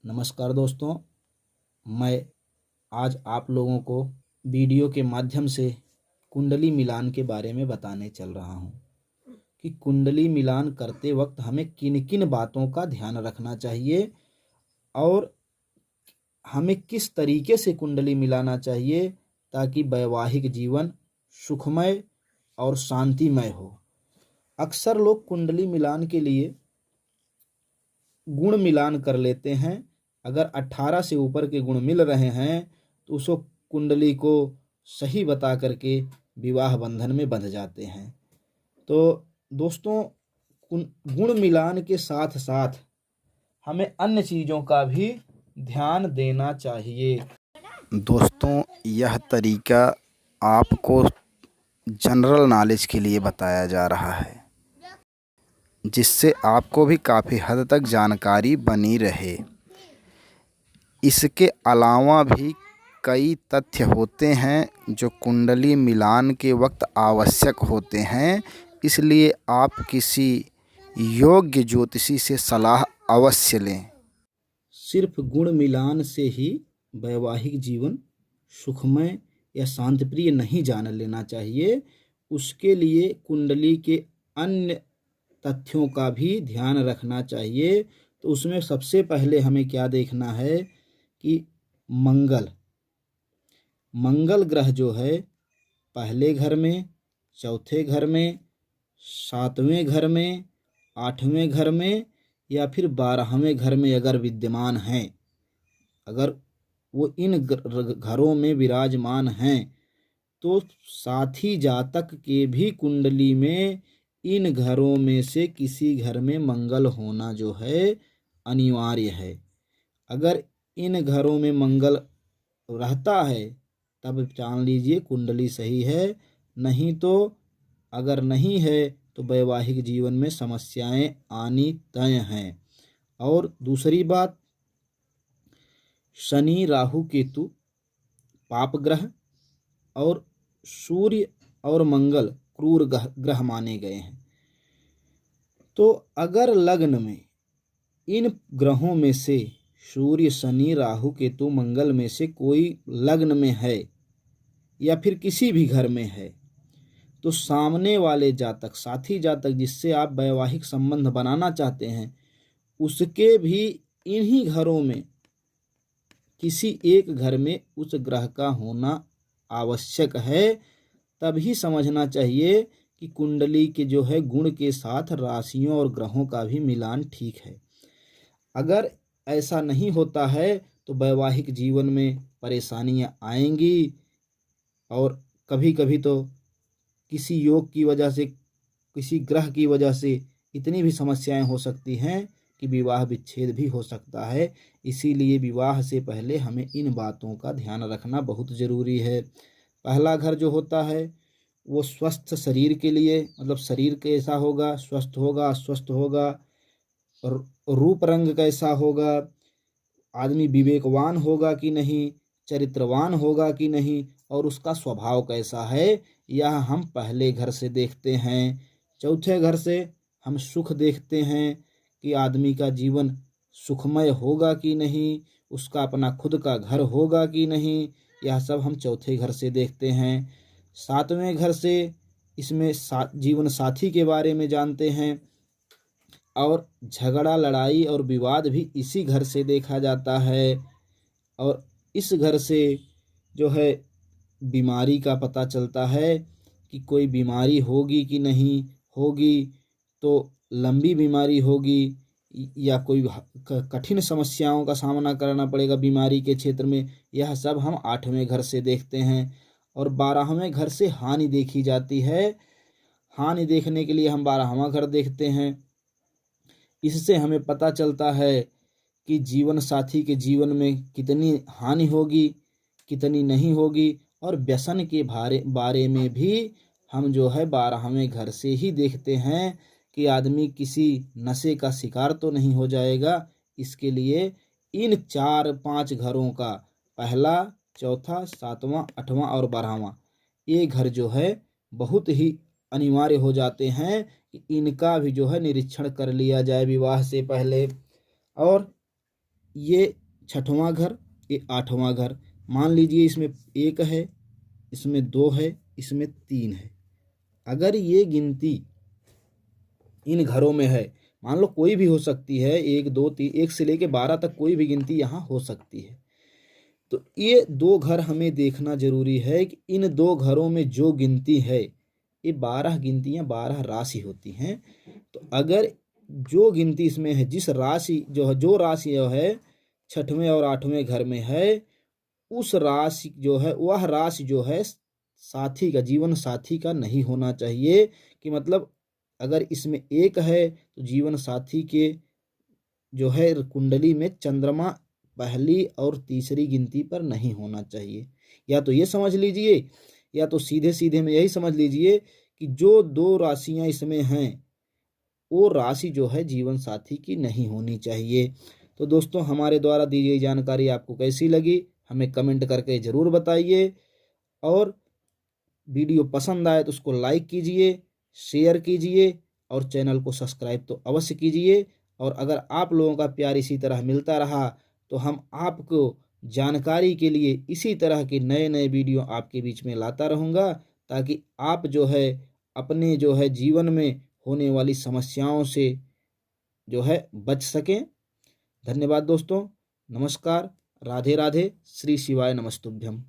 नमस्कार दोस्तों, मैं आज आप लोगों को वीडियो के माध्यम से कुंडली मिलान के बारे में बताने चल रहा हूँ कि कुंडली मिलान करते वक्त हमें किन किन बातों का ध्यान रखना चाहिए और हमें किस तरीके से कुंडली मिलाना चाहिए ताकि वैवाहिक जीवन सुखमय और शांतिमय हो। अक्सर लोग कुंडली मिलान के लिए गुण मिलान कर लेते हैं। अगर 18 से ऊपर के गुण मिल रहे हैं तो उसको कुंडली को सही बता करके विवाह बंधन में बंध जाते हैं। तो दोस्तों, गुण मिलान के साथ साथ हमें अन्य चीज़ों का भी ध्यान देना चाहिए। दोस्तों, यह तरीका आपको जनरल नॉलेज के लिए बताया जा रहा है, जिससे आपको भी काफ़ी हद तक जानकारी बनी रहे। इसके अलावा भी कई तथ्य होते हैं जो कुंडली मिलान के वक्त आवश्यक होते हैं, इसलिए आप किसी योग्य ज्योतिषी से सलाह अवश्य लें। सिर्फ गुण मिलान से ही वैवाहिक जीवन सुखमय या शांतिप्रिय नहीं जान लेना चाहिए। उसके लिए कुंडली के अन्य तथ्यों का भी ध्यान रखना चाहिए। तो उसमें सबसे पहले हमें क्या देखना है कि मंगल ग्रह जो है पहले घर में, चौथे घर में, सातवें घर में, आठवें घर में या फिर 12वें घर में अगर विद्यमान हैं, अगर वो इन घरों में विराजमान हैं तो साथी जातक के भी कुंडली में इन घरों में से किसी घर में मंगल होना जो है अनिवार्य है। अगर इन घरों में मंगल रहता है तब जान लीजिए कुंडली सही है, नहीं तो अगर नहीं है तो वैवाहिक जीवन में समस्याएं आनी तय हैं। और दूसरी बात, शनि राहु केतु पाप ग्रह और सूर्य और मंगल क्रूर ग्रह माने गए हैं। तो अगर लग्न में इन ग्रहों में से सूर्य, शनि, राहु, केतु, मंगल में से कोई लग्न में है या फिर किसी भी घर में है तो सामने वाले जातक, साथी जातक जिससे आप वैवाहिक संबंध बनाना चाहते हैं, उसके भी इन्हीं घरों में किसी एक घर में उस ग्रह का होना आवश्यक है। तभी समझना चाहिए कि कुंडली के जो है गुण के साथ राशियों और ग्रहों का भी मिलान ठीक है। अगर ऐसा नहीं होता है तो वैवाहिक जीवन में परेशानियां आएंगी और कभी कभी तो किसी योग की वजह से, किसी ग्रह की वजह से इतनी भी समस्याएं हो सकती हैं कि विवाह विच्छेद भी हो सकता है। इसीलिए विवाह से पहले हमें इन बातों का ध्यान रखना बहुत ज़रूरी है। पहला घर जो होता है वो स्वस्थ शरीर के लिए, मतलब शरीर कैसा होगा, स्वस्थ होगा, स्वस्थ होगा, रूप रंग कैसा होगा, आदमी विवेकवान होगा कि नहीं, चरित्रवान होगा कि नहीं और उसका स्वभाव कैसा है, यह हम पहले घर से देखते हैं। चौथे घर से हम सुख देखते हैं कि आदमी का जीवन सुखमय होगा कि नहीं, उसका अपना खुद का घर होगा कि नहीं, यह सब हम चौथे घर से देखते हैं। सातवें घर से इसमें जीवन साथी के बारे में जानते हैं और झगड़ा, लड़ाई और विवाद भी इसी घर से देखा जाता है। और इस घर से जो है बीमारी का पता चलता है कि कोई बीमारी होगी कि नहीं होगी, तो लंबी बीमारी होगी या कोई कठिन समस्याओं का सामना करना पड़ेगा बीमारी के क्षेत्र में, यह सब हम 8वें घर से देखते हैं। और 12वें घर से हानि देखी जाती है। हानि देखने के लिए हम 12वां घर देखते हैं। इससे हमें पता चलता है कि जीवन साथी के जीवन में कितनी हानि होगी, कितनी नहीं होगी। और व्यसन के बारे में भी हम जो है 12वें घर से ही देखते हैं कि आदमी किसी नशे का शिकार तो नहीं हो जाएगा। इसके लिए इन 4-5 घरों का, पहला, चौथा, सातवां, 8वां और 12वां, ये घर जो है बहुत ही अनिवार्य हो जाते हैं कि इनका भी जो है निरीक्षण कर लिया जाए विवाह से पहले। और ये छठवां घर, ये आठवां घर। मान लीजिए इसमें 1 है, इसमें 2 है, इसमें 3 है। अगर ये गिनती इन घरों में है, मान लो कोई भी हो सकती है, 1 2 3, 1 से लेके 12 तक कोई भी गिनती यहाँ हो सकती है। तो ये 2 घर हमें देखना जरूरी है कि इन 2 घरों में जो गिनती है, ये 12 गिनतियाँ 12 राशि होती हैं। तो अगर जो गिनती इसमें है, जिस राशि जो राशि है छठवें और आठवें घर में है, उस राशि जो है, वह राशि जो है साथी का, जीवन साथी का नहीं होना चाहिए। कि मतलब अगर इसमें 1 है तो जीवन साथी के जो है कुंडली में चंद्रमा पहली और तीसरी गिनती पर नहीं होना चाहिए। या तो ये समझ लीजिए, या तो सीधे सीधे में यही समझ लीजिए कि जो 2 राशियां इसमें हैं, वो राशि जो है जीवन साथी की नहीं होनी चाहिए। तो दोस्तों, हमारे द्वारा दी गई जानकारी आपको कैसी लगी, हमें कमेंट करके ज़रूर बताइए। और वीडियो पसंद आए तो उसको लाइक कीजिए, शेयर कीजिए और चैनल को सब्सक्राइब तो अवश्य कीजिए। और अगर आप लोगों का प्यार इसी तरह मिलता रहा तो हम आपको जानकारी के लिए इसी तरह के नए नए वीडियो आपके बीच में लाता रहूँगा, ताकि आप जो है अपने जो है जीवन में होने वाली समस्याओं से जो है बच सकें। धन्यवाद दोस्तों, नमस्कार, राधे राधे, श्री शिवाय नमस्तुभ्यम।